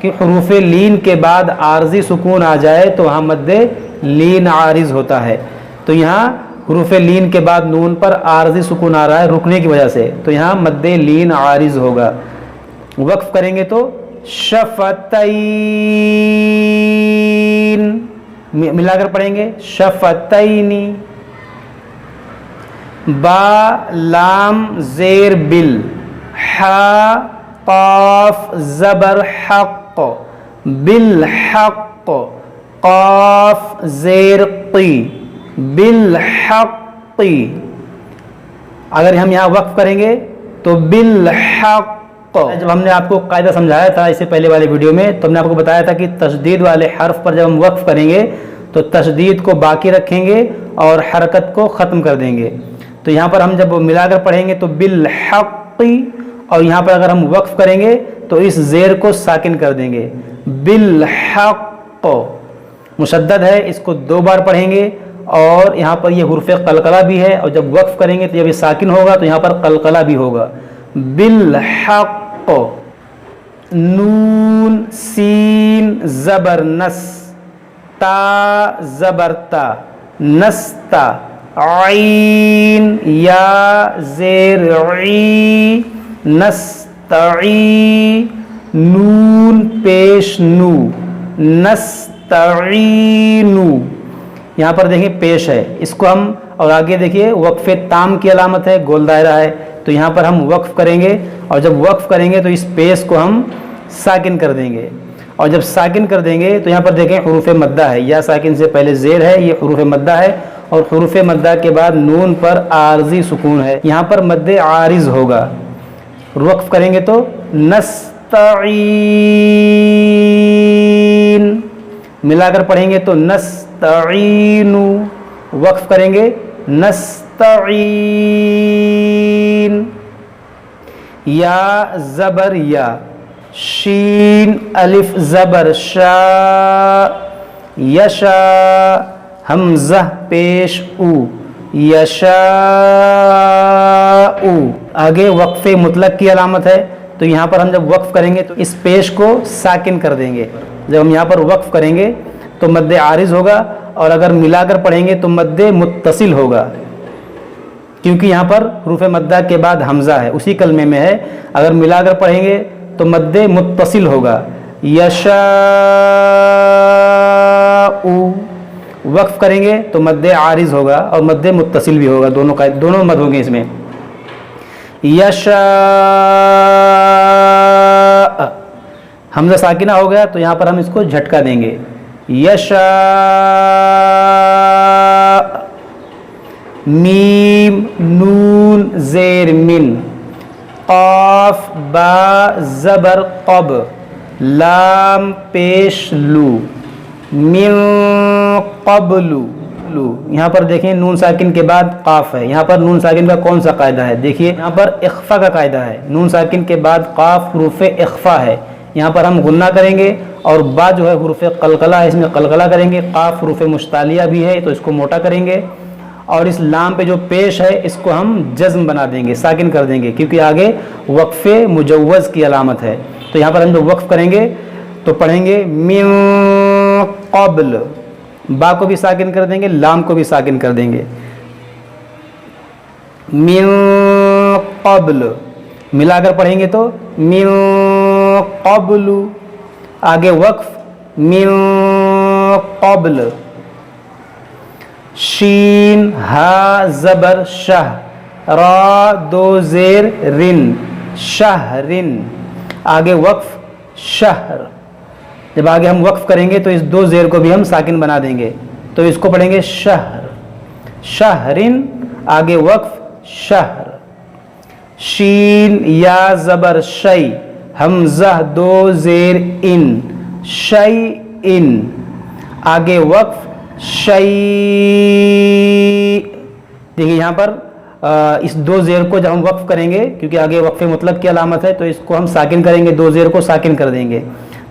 کہ حروف لین کے بعد عارضی سکون آ جائے تو وہاں مد لین عارض ہوتا ہے. تو یہاں حروف لین کے بعد نون پر عارضی سکون آ رہا ہے رکنے کی وجہ سے، تو یہاں مد لین عارض ہوگا. وقف کریں گے تو شفتین، ملا کر پڑھیں گے شفتینی. با لام زیر بل، حا قاف زبر حق، بالحق، قاف زیر قی، بالحق. اگر ہم یہاں وقف کریں گے تو بالحق. جب ہم نے آپ کو قاعدہ سمجھایا تھا اس سے پہلے والے ویڈیو میں، تو ہم نے آپ کو بتایا تھا کہ تشدید والے حرف پر جب ہم وقف کریں گے تو تشدید کو باقی رکھیں گے اور حرکت کو ختم کر دیں گے. تو یہاں پر ہم جب ملا کر پڑھیں گے تو بالحق، اور یہاں پر اگر ہم وقف کریں گے تو اس زیر کو ساکن کر دیں گے. بالحق مشدد ہے، اس کو 2 بار پڑھیں گے، اور یہاں پر یہ حرف قلقلہ بھی ہے، اور جب وقف کریں گے تو جب یہ ساکن ہوگا تو یہاں پر قلقلہ بھی ہوگا. بالحق. نون سین زبر نس، تا زبر تا، نستا. عین یا زیر عی، نستعی. نون پیش نو، نستعینو. یہاں پر دیکھیں پیش ہے، اس کو ہم، اور آگے دیکھیے وقف تام کی علامت ہے، گول دائرہ ہے. تو یہاں پر ہم وقف کریں گے، اور جب وقف کریں گے تو اس پیش کو ہم ساکن کر دیں گے. اور جب ساکن کر دیں گے تو یہاں پر دیکھیں حروف مدہ ہے، یا ساکن سے پہلے زیر ہے، یہ حروف مدہ ہے، اور حروف مدہ کے بعد نون پر عارضی سکون ہے. یہاں پر مد عارض ہوگا. وقف کریں گے تو نستعین، ملا کر پڑھیں گے تو نستعینو. وقف کریں گے نستعین. یا زبر یا، شین الف زبر شا، یشا. حمزہ پیش او، یشاء. آگے وقف مطلق کی علامت ہے، تو یہاں پر ہم جب وقف کریں گے تو اس پیش کو ساکن کر دیں گے. جب ہم یہاں پر وقف کریں گے تو مد عارض ہوگا، اور اگر ملا کر پڑھیں گے تو مد متصل ہوگا، کیونکہ یہاں پر حروف مدہ کے بعد حمزہ ہے، اسی کلمے میں ہے. اگر ملا کر پڑھیں گے تو مد متصل ہوگا. یشاء. وقف کریں گے تو مد عارض ہوگا اور مد متصل بھی ہوگا، دونوں مد ہوں گے اس میں. یشاء. حمزہ ساکنہ ہو گیا تو یہاں پر ہم اس کو جھٹکا دیں گے. یشاء. میم نون زیر من، قاف با زبر قب، لام پیش لو، من قبل. یہاں پر دیکھیں نون ساکن کے بعد قاف ہے. یہاں پر نون ساکن کا کون سا قاعدہ ہے؟ دیکھیے یہاں پر اخفا کا قاعدہ ہے. نون ساکن کے بعد قاف حروف اخفا ہے، یہاں پر ہم غنہ کریں گے، اور با جو ہے حروف قلقلہ ہے، اس میں قلقلہ کریں گے. قاف حروف مشتعلیہ بھی ہے تو اس کو موٹا کریں گے، اور اس لام پہ جو پیش ہے اس کو ہم جزم بنا دیں گے، ساکن کر دیں گے، کیونکہ آگے وقف مجوز کی علامت ہے. تو یہاں پر ہم جو وقف کریں گے تو پڑھیں گے من قبل. با کو بھی ساکن کر دیں گے، لام کو بھی ساکن کر دیں گے. من قبل. ملا کر پڑھیں گے تو من قبل. آگے وقف من قبل. شین ہا زبر شہ، را دو زیر رن، شہرن. آگے وقف شہر. جب آگے ہم وقف کریں گے تو اس 2 زیر کو بھی ہم ساکن بنا دیں گے، تو اس کو پڑھیں گے شہر، شہرن. آگے وقف شہر. شین یا زبر شی، حمزہ 2 زیر ان، شی ان. آگے وقف شی. دیکھیے یہاں پر اس 2 زیر کو جب ہم وقف کریں گے، کیونکہ آگے وقف مطلق کی علامت ہے، تو اس کو ہم ساکن کریں گے، 2 زیر کو ساکن کر دیں گے.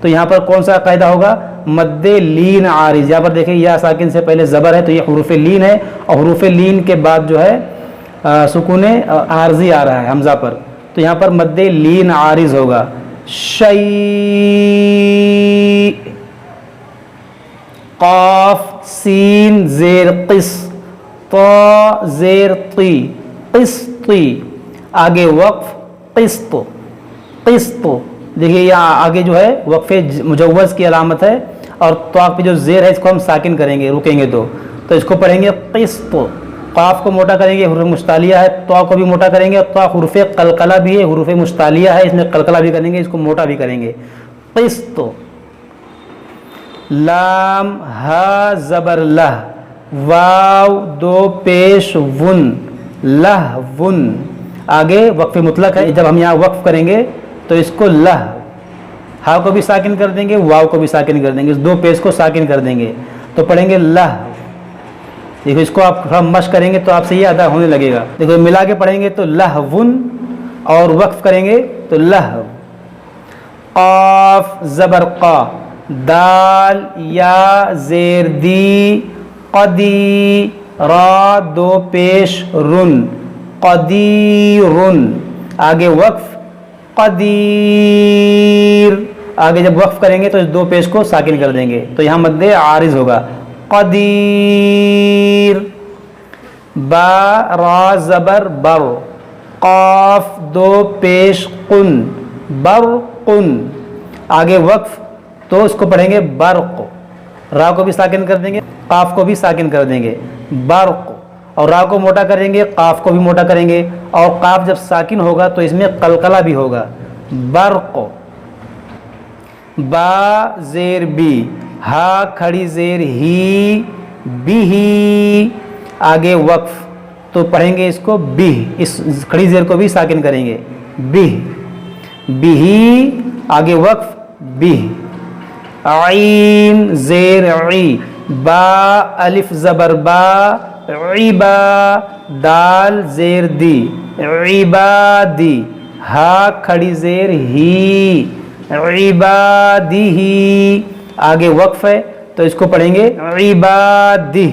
تو یہاں پر کون سا قاعدہ ہوگا؟ مد لین عارض. یہاں پر دیکھیں یا ساکن سے پہلے زبر ہے تو یہ حروف لین ہے، اور حروف لین کے بعد جو ہے سکون عارضی آ رہا ہے حمزہ پر، تو یہاں پر مد لین عارض ہوگا. شيء قاف سین زیر قص طا زیر طی قسطی آگے وقف قسط قسط دیکھیے یہاں آگے جو ہے وقف مجوز کی علامت ہے اور طا پہ جو زیر ہے اس کو ہم ساکن کریں گے رکیں گے تو اس کو پڑھیں گے قسط قاف کو موٹا کریں گے حروف مستعلیہ ہے طا کو بھی موٹا کریں گے اور طا حروف قلقلہ بھی ہے حروف مستعلیہ ہے اس میں قلقلہ بھی کریں گے اس کو موٹا بھی کریں گے قسط لام ہا زبر لہ واو دو پیش ون لہ ون آگے وقف مطلق ہے جب ہم یہاں وقف کریں گے تو اس کو لہ ہا کو بھی ساکن کر دیں گے واو کو بھی ساکن کر دیں گے اس دو پیش کو ساکن کر دیں گے تو پڑھیں گے لہ دیکھو اس کو آپ تھوڑا مشق کریں گے تو آپ سے یہ ادا ہونے لگے گا دیکھو ملا کے پڑھیں گے تو لہون اور وقف کریں گے تو لہو قاف زبر قا دال یا زیر دی قدی را دو پیش رن قدیرن آگے وقف قدیر آگے جب وقف کریں گے تو اس دو پیش کو ساکن کر دیں گے تو یہاں مد عارض ہوگا قدیر با را زبر بر قاف دو پیش قن برقن آگے وقف تو اس کو پڑھیں گے برق را کو بھی ساکن کر دیں گے قاف کو بھی ساکن کر دیں گے برق اور را کو موٹا کریں گے قاف کو بھی موٹا کریں گے اور قاف جب ساکن ہوگا تو اس میں قلقلہ بھی ہوگا برق با زیر بی ہا کھڑی زیر ہی بھی آگے وقف تو پڑھیں گے اس کو بھی اس کھڑی زیر کو بھی ساکن کریں گے بھی آگے وقف بھی عین زیر عی با الف زبر با عیبا دال زیر دی عبادی ہا کھڑی زیر ہی عبادی آگے وقف ہے تو اس کو پڑھیں گے عبادی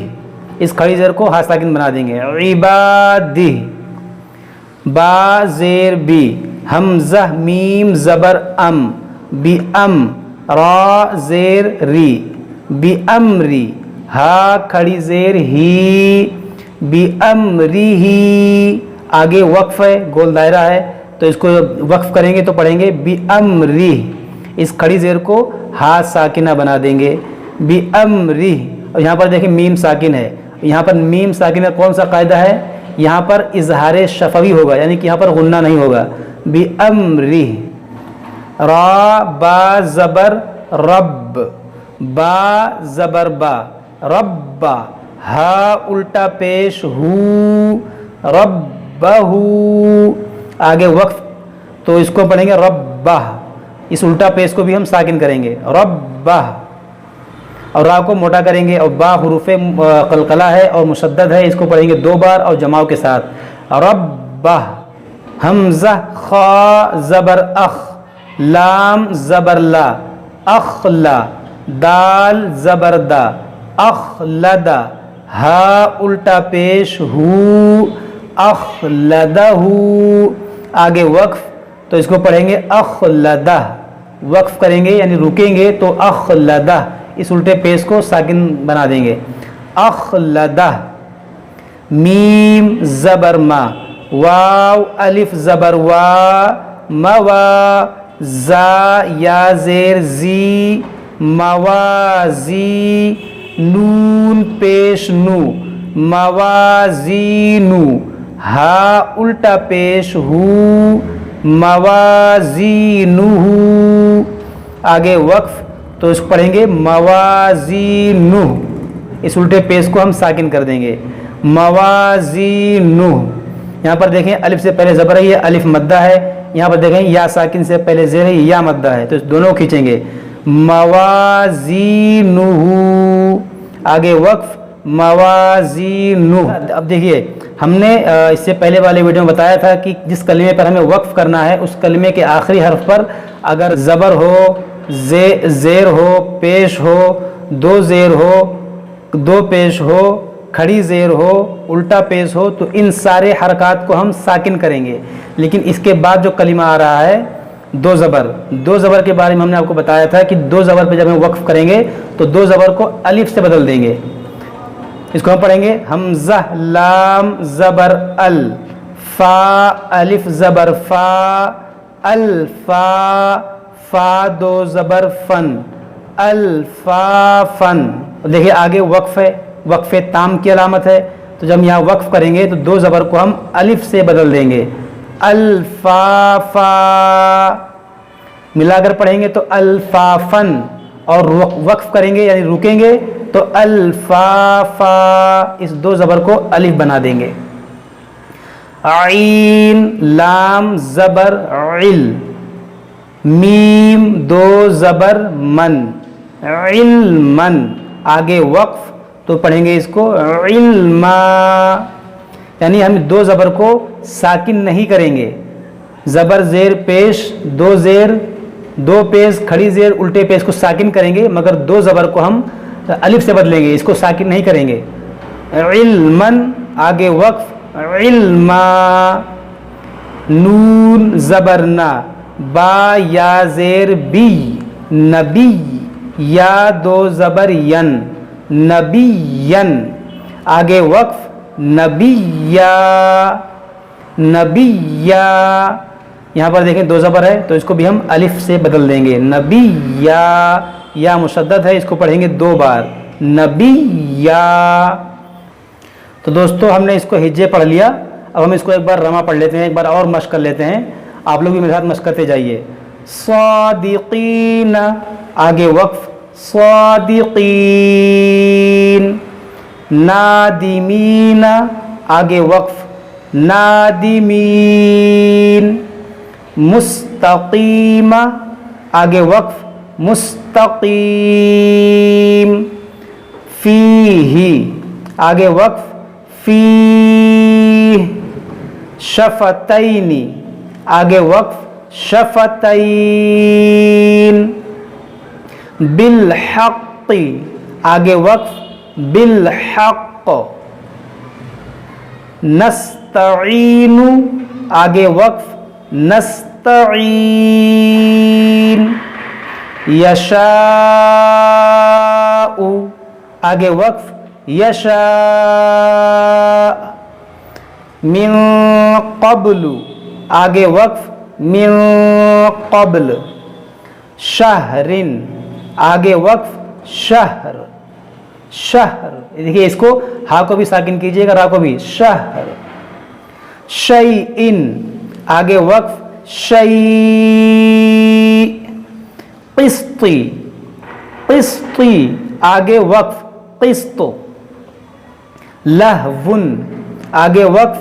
اس کھڑی زیر کو ہا ساکن بنا دیں گے عبادی با زیر بی حمزہ میم زبر ام بی ام را زیر ری بی امری ہا کھڑی زیر ہی بی امری ہی آگے وقف ہے گول دائرہ ہے تو اس کو وقف کریں گے تو پڑھیں گے بی امری اس کھڑی زیر کو ہا ساکنہ بنا دیں گے بی امری اور یہاں پر دیکھیں میم ساکن ہے یہاں پر میم ساکنہ کون سا قاعدہ ہے یہاں پر اظہار شفوی ہوگا یعنی کہ یہاں پر غنہ نہیں ہوگا بی امری را با زبر رب با زبر با ربا ہا الٹا پیش ہو ربہو آگے وقف تو اس کو پڑھیں گے ربہ اس الٹا پیش کو بھی ہم ساکن کریں گے ربہ اور را کو موٹا کریں گے اور با حروف قلقلہ ہے اور مشدد ہے اس کو پڑھیں گے دو بار اور جماع کے ساتھ ربہ حمزہ خا زبر اخ لام زبر لا اخلا دال زبر دا اخلدا ہا الٹا پیش ہو اخلدہ آگے وقف تو اس کو پڑھیں گے اخلدہ وقف کریں گے یعنی رکیں گے تو اخلدہ اس الٹے پیش کو ساکن بنا دیں گے اخلدہ میم زبر ما واو الف زبر وا موا زا یا زیر زی موازی نون پیش نو موازینو ہا الٹا پیش ہو موازینو آگے وقف تو اس کو پڑھیں گے موازینو اس الٹے پیش کو ہم ساکن کر دیں گے موازینو یہاں پر دیکھیں الف سے پہلے زبر ہے یہ الف مدہ ہے یہاں پر دیکھیں یا ساکن سے پہلے زیر ہے یا مدہ ہے تو اس دونوں کھینچیں گے موازینو آگے وقف موازینو اب دیکھیے ہم نے اس سے پہلے والے ویڈیو میں بتایا تھا کہ جس کلمے پر ہمیں وقف کرنا ہے اس کلمے کے آخری حرف پر اگر زبر ہو زیر ہو پیش ہو دو زیر ہو دو پیش ہو کھڑی زیر ہو الٹا پیش ہو تو ان سارے حرکات کو ہم ساکن کریں گے لیکن اس کے بعد جو کلمہ آ رہا ہے دو زبر کے بارے میں ہم نے آپ کو بتایا تھا کہ دو زبر پہ جب ہم وقف کریں گے تو دو زبر کو الف سے بدل دیں گے. اس کو ہم پڑھیں گے حمزہ لام زبر ال فا الف زبر فا الفا فا دو زبر فن الفا فن. دیکھیے آگے وقف ہے, وقف تام کی علامت ہے, تو جب یہاں وقف کریں گے تو دو زبر کو ہم الف سے بدل دیں گے الفافا. ملا کر پڑھیں گے تو الفافن, اور وقف کریں گے یعنی رکیں گے تو الفافا, اس دو زبر کو الف بنا دیں گے. عین لام زبر عل میم دو زبر من علمن. آگے وقف تو پڑھیں گے اس کو علما, یعنی ہم دو زبر کو ساکن نہیں کریں گے. زبر زیر پیش دو زیر دو پیش کھڑی زیر الٹے پیش کو ساکن کریں گے, مگر دو زبر کو ہم الف سے بدلیں گے, اس کو ساکن نہیں کریں گے. علمن آگے وقف علما. نون زبر نا با یا زیر بی نبی یا دو زبر ین نبین. آگے وقف نبیا نبیا. یہاں پر دیکھیں دو زبر ہے تو اس کو بھی ہم الف سے بدل دیں گے نبیا. یا مشدد ہے, اس کو پڑھیں گے دو بار نبیا. تو دوستو ہم نے اس کو ہجے پڑھ لیا, اب ہم اس کو ایک بار رما پڑھ لیتے ہیں, ایک بار اور مشق کر لیتے ہیں. آپ لوگ بھی میرے ساتھ مشق کرتے جائیے. صادقین آگے وقف صادقین. نادمین آگے وقف نادمین. مستقیم آگے وقف مستقیم. فیہ آگے وقف فیہ. شفتین آگے وقف شفتین. بالحق آگے وقف بالحق. نستعین آگے وقف نستعین. یشاء آگے وقف یشاء. من قبل آگے وقف من قبل. شہر آگے وقف شہر شہر. دیکھیے اس کو ہا کو بھی ساکن کیجیے گا, را کو بھی شہر. شیئن آگے وقف شیء. قسطی قسطی آگے وقف قسط. لہون آگے وقف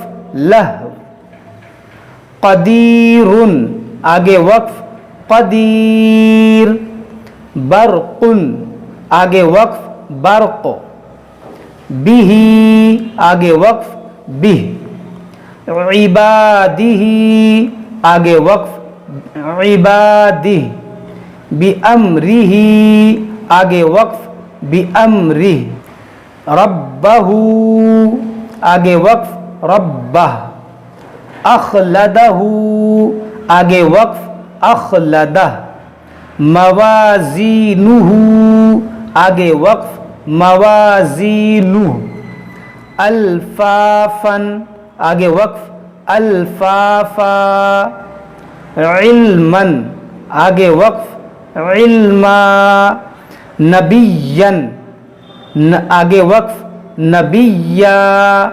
لہو. قدیر آگے وقف قدیر. برق آگے وقف برق. بہ آگے وقف بہ. عبادہ آگے وقف عبادہ. بأمرہ آگے وقف بأمرہ. ربہ آگے وقف ربہ. اخلدہ آگے وقف اخلدہ. موازینہ آگے وقف موازینہ. الفافن آگے وقف الفافا. علمن آگے وقف علما. نبیًا آگے وقف نبیّا.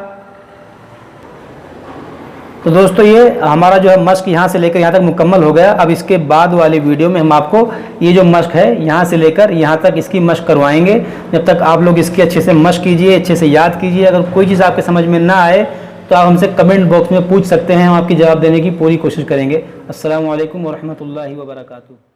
تو دوستو یہ ہمارا جو ہے مشق یہاں سے لے کر یہاں تک مکمل ہو گیا. اب اس کے بعد والی ویڈیو میں ہم آپ کو یہ جو مشق ہے یہاں سے لے کر یہاں تک اس کی مشق کروائیں گے. جب تک آپ لوگ اس کی اچھے سے مشق کیجئے, اچھے سے یاد کیجئے. اگر کوئی چیز آپ کے سمجھ میں نہ آئے تو آپ ہم سے کمنٹ باکس میں پوچھ سکتے ہیں, ہم آپ کی جواب دینے کی پوری کوشش کریں گے. السلام علیکم ورحمۃ اللہ وبرکاتہ.